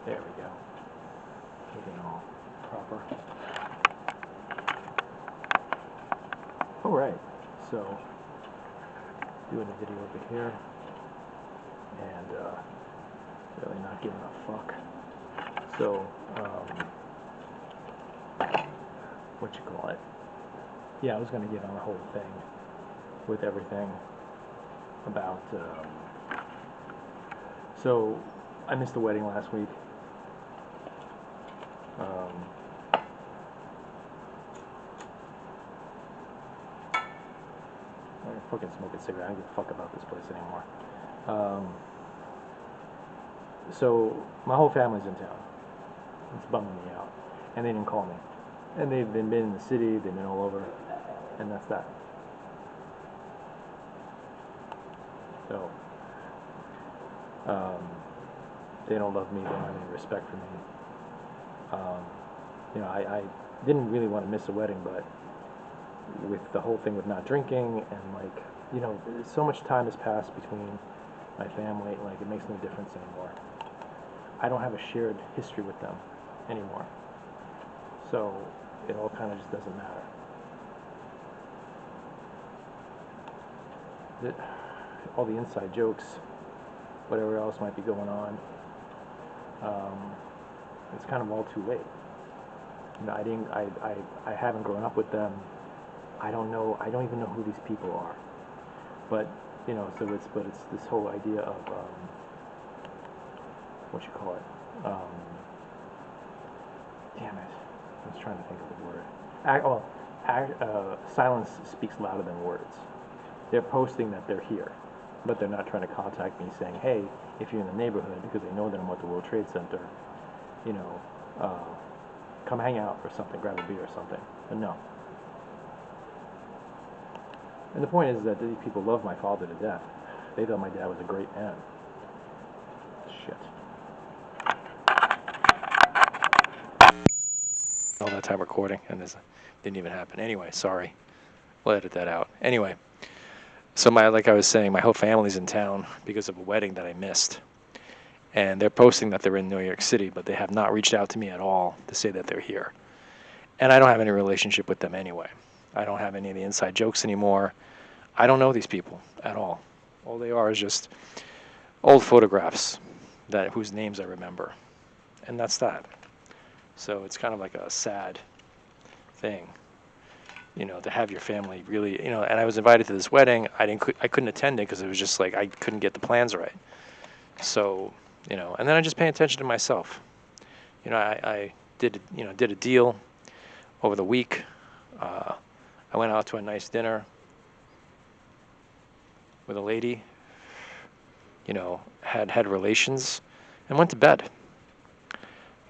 There we go. Looking all proper. Alright, so doing a video over here and really not giving a fuck. So, what you call it? Yeah, I was gonna get on the whole thing with everything about, so I missed the wedding last week. I'm fucking smoking a cigarette. I don't give a fuck about this place anymore. So my whole family's in town. It's bumming me out, and they didn't call me. And they've been in the city. They've been all over, and that's that. So they don't love me. They don't have any respect for me. I didn't really want to miss a wedding, but with the whole thing with not drinking and so much time has passed between my family, it makes no difference anymore. I don't have a shared history with them anymore. So it all kind of just doesn't matter. All the inside jokes, whatever else might be going on, it's kind of all too late. I haven't grown up with them. I don't even know who these people are. But it's this whole idea of what you call it? Damn it! I was trying to think of the word. Silence speaks louder than words. They're posting that they're here, but they're not trying to contact me saying, "Hey, if you're in the neighborhood," because they know that I'm at the World Trade Center. Come hang out or something, grab a beer or something. But no. And the point is that these people love my father to death. They thought my dad was a great man. Shit. All that time recording, and this didn't even happen. Anyway, sorry. We'll edit that out. Anyway, so like I was saying, my whole family's in town because of a wedding that I missed. And they're posting that they're in New York City, but they have not reached out to me at all to say that they're here. And I don't have any relationship with them anyway. I don't have any of the inside jokes anymore. I don't know these people at all. All they are is just old photographs whose names I remember. And that's that. So it's kind of like a sad thing, to have your family really, and I was invited to this wedding. I couldn't attend it because it was just I couldn't get the plans right. So, and then I just pay attention to myself. I did a deal over the week. I went out to a nice dinner with a lady, had relations, and went to bed.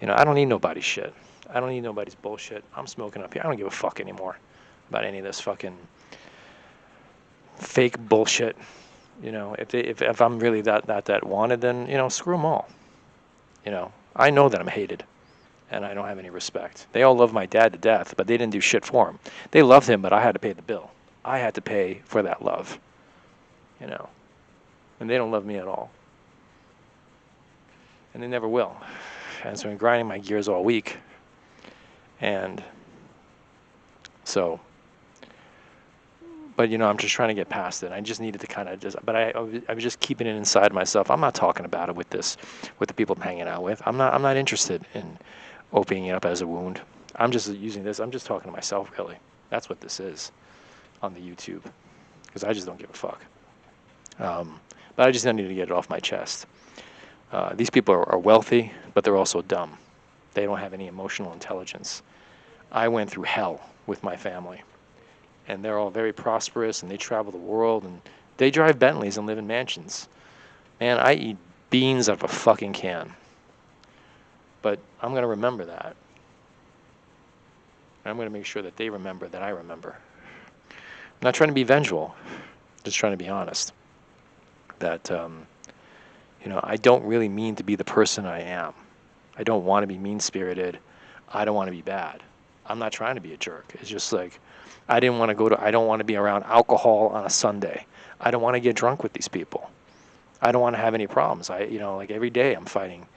I don't need nobody's shit. I don't need nobody's bullshit. I'm smoking up here. I don't give a fuck anymore about any of this fucking fake bullshit. If I'm really that wanted, then, screw them all. I know that I'm hated, and I don't have any respect. They all love my dad to death, but they didn't do shit for him. They loved him, but I had to pay the bill. I had to pay for that love, and they don't love me at all. And they never will. And so I'm grinding my gears all week, and so, but I'm just trying to get past it. I just needed to kind of but I was just keeping it inside myself. I'm not talking about it with the people I'm hanging out with. I'm not interested in opening it up as a wound. I'm just using this. I'm just talking to myself, really. That's what this is on the YouTube, because I just don't give a fuck. But I just needed to get it off my chest. These people are wealthy, but they're also dumb. They don't have any emotional intelligence. I went through hell with my family, and they're all very prosperous, and they travel the world, and they drive Bentleys and live in mansions. Man, I eat beans out of a fucking can. But I'm going to remember that. I'm going to make sure that they remember that I remember. I'm not trying to be vengeful, just trying to be honest. That, I don't really mean to be the person I am. I don't want to be mean-spirited. I don't want to be bad. I'm not trying to be a jerk. It's just I don't want to be around alcohol on a Sunday. I don't want to get drunk with these people. I don't want to have any problems. Every day I'm fighting,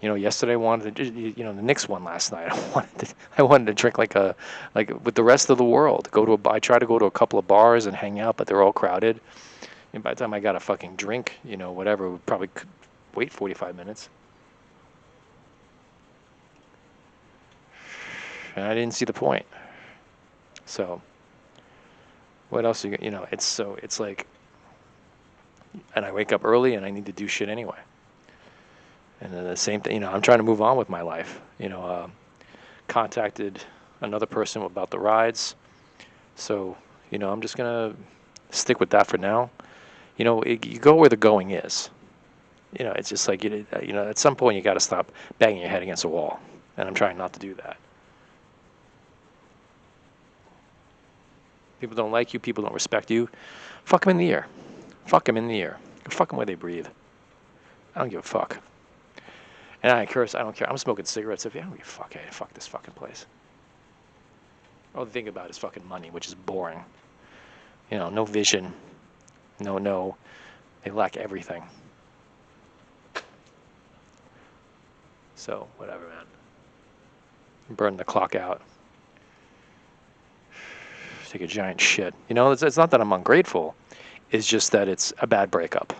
Yesterday I wanted to, the Knicks won last night. I wanted to drink like with the rest of the world. I try to go to a couple of bars and hang out, but they're all crowded. And by the time I got a fucking drink, whatever, we probably could wait 45 minutes. And I didn't see the point. So, what else it's like, and I wake up early and I need to do shit anyway. And then the same thing, I'm trying to move on with my life. Contacted another person about the rides. So, I'm just going to stick with that for now. You go where the going is. It's just like, at some point you got to stop banging your head against a wall. And I'm trying not to do that. People don't like you. People don't respect you. Fuck them in the ear. Fuck them in the ear. Fuck them where they breathe. I don't give a fuck. And I curse. I don't care. I'm smoking cigarettes. I don't give a fuck. Hey, fuck this fucking place. All they think about is fucking money, which is boring. No vision. No. They lack everything. So, whatever, man. Burn the clock out. Take a giant shit. It's not that I'm ungrateful. It's just that it's a bad breakup.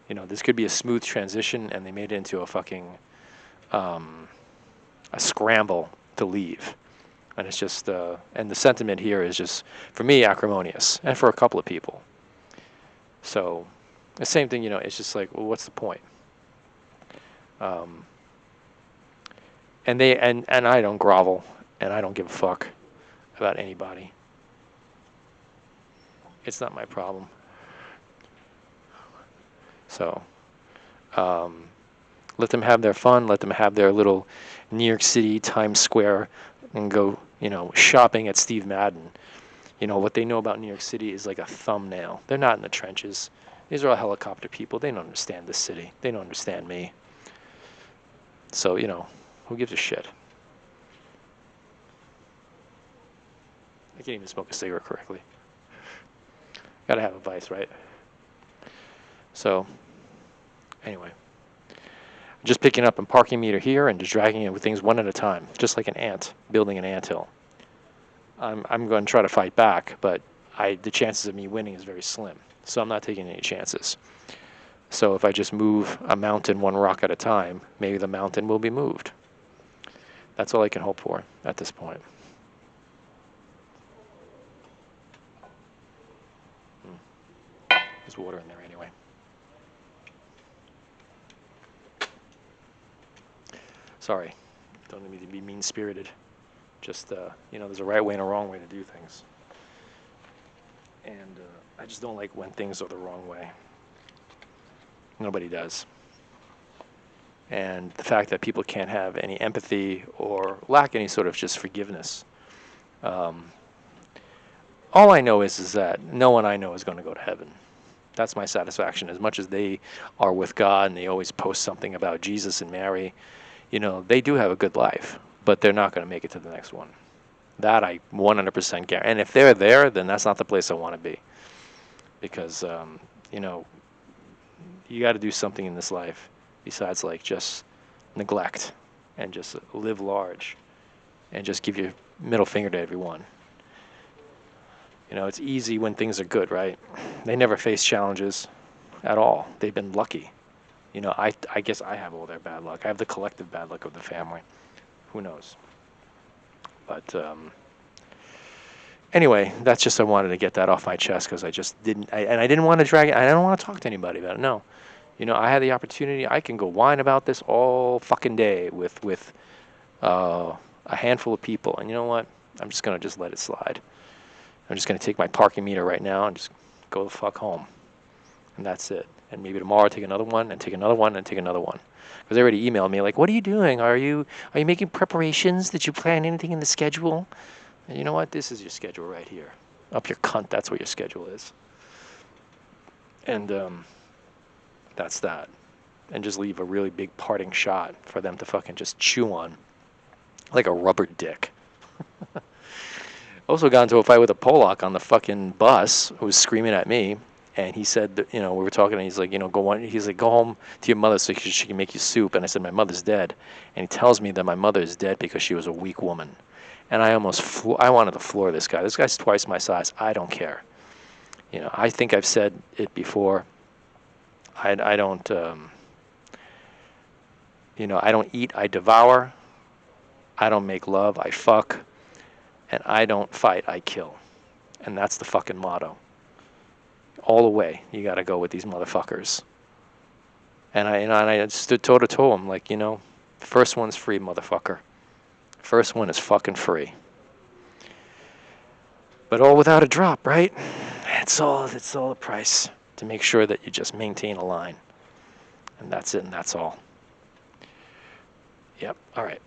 This could be a smooth transition, and they made it into a fucking a scramble to leave. And it's just, and the sentiment here is just, for me, acrimonious, and for a couple of people. So, the same thing, it's just like, well, what's the point? And I don't grovel, and I don't give a fuck about anybody. It's not my problem. So, let them have their fun. Let them have their little New York City Times Square and go, shopping at Steve Madden. What they know about New York City is like a thumbnail. They're not in the trenches. These are all helicopter people. They don't understand this city. They don't understand me. So, who gives a shit? I can't even smoke a cigarette correctly. Gotta have a vice, right? So, anyway. Just picking up a parking meter here and just dragging it with things one at a time. Just like an ant, building an anthill. I'm going to try to fight back, but the chances of me winning is very slim. So I'm not taking any chances. So if I just move a mountain one rock at a time, maybe the mountain will be moved. That's all I can hope for at this point. There's water in there anyway. Sorry, don't need me to be mean-spirited. Just, there's a right way and a wrong way to do things. And I just don't like when things are the wrong way. Nobody does. And the fact that people can't have any empathy or lack any sort of just forgiveness. All I know is that no one I know is going to go to heaven. That's my satisfaction. As much as they are with God and they always post something about Jesus and Mary, they do have a good life, but they're not going to make it to the next one. That I 100% guarantee. And if they're there, then that's not the place I want to be. Because, you got to do something in this life besides like just neglect and just live large and just give your middle finger to everyone. It's easy when things are good, right? They never face challenges at all. They've been lucky. I guess I have all their bad luck. I have the collective bad luck of the family. Who knows? But anyway, that's just I wanted to get that off my chest because I just didn't. I didn't want to drag it. I don't want to talk to anybody about it. No. I had the opportunity. I can go whine about this all fucking day with a handful of people. And you know what? I'm just going to just let it slide. I'm just going to take my parking meter right now and just go the fuck home. And that's it. And maybe tomorrow I'll take another one and take another one and take another one. Because they already emailed me like, what are you doing? Are you making preparations? Did you plan anything in the schedule? And you know what? This is your schedule right here. Up your cunt, that's what your schedule is. And that's that. And just leave a really big parting shot for them to fucking just chew on. Like a rubber dick. Also got into a fight with a Polak on the fucking bus who was screaming at me. And he said, that, we were talking, and he's like, he's like, go home to your mother so she can make you soup. And I said, my mother's dead. And he tells me that my mother is dead because she was a weak woman. And I I wanted to floor this guy. This guy's twice my size. I don't care. I think I've said it before. I don't, I don't eat, I devour. I don't make love, I fuck. And I don't fight, I kill. And that's the fucking motto. All the way, you got to go with these motherfuckers. And I stood toe to toe. I'm like, first one's free, motherfucker. First one is fucking free. But all without a drop, right? It's all a price to make sure that you just maintain a line. And that's it, and that's all. Yep. All right.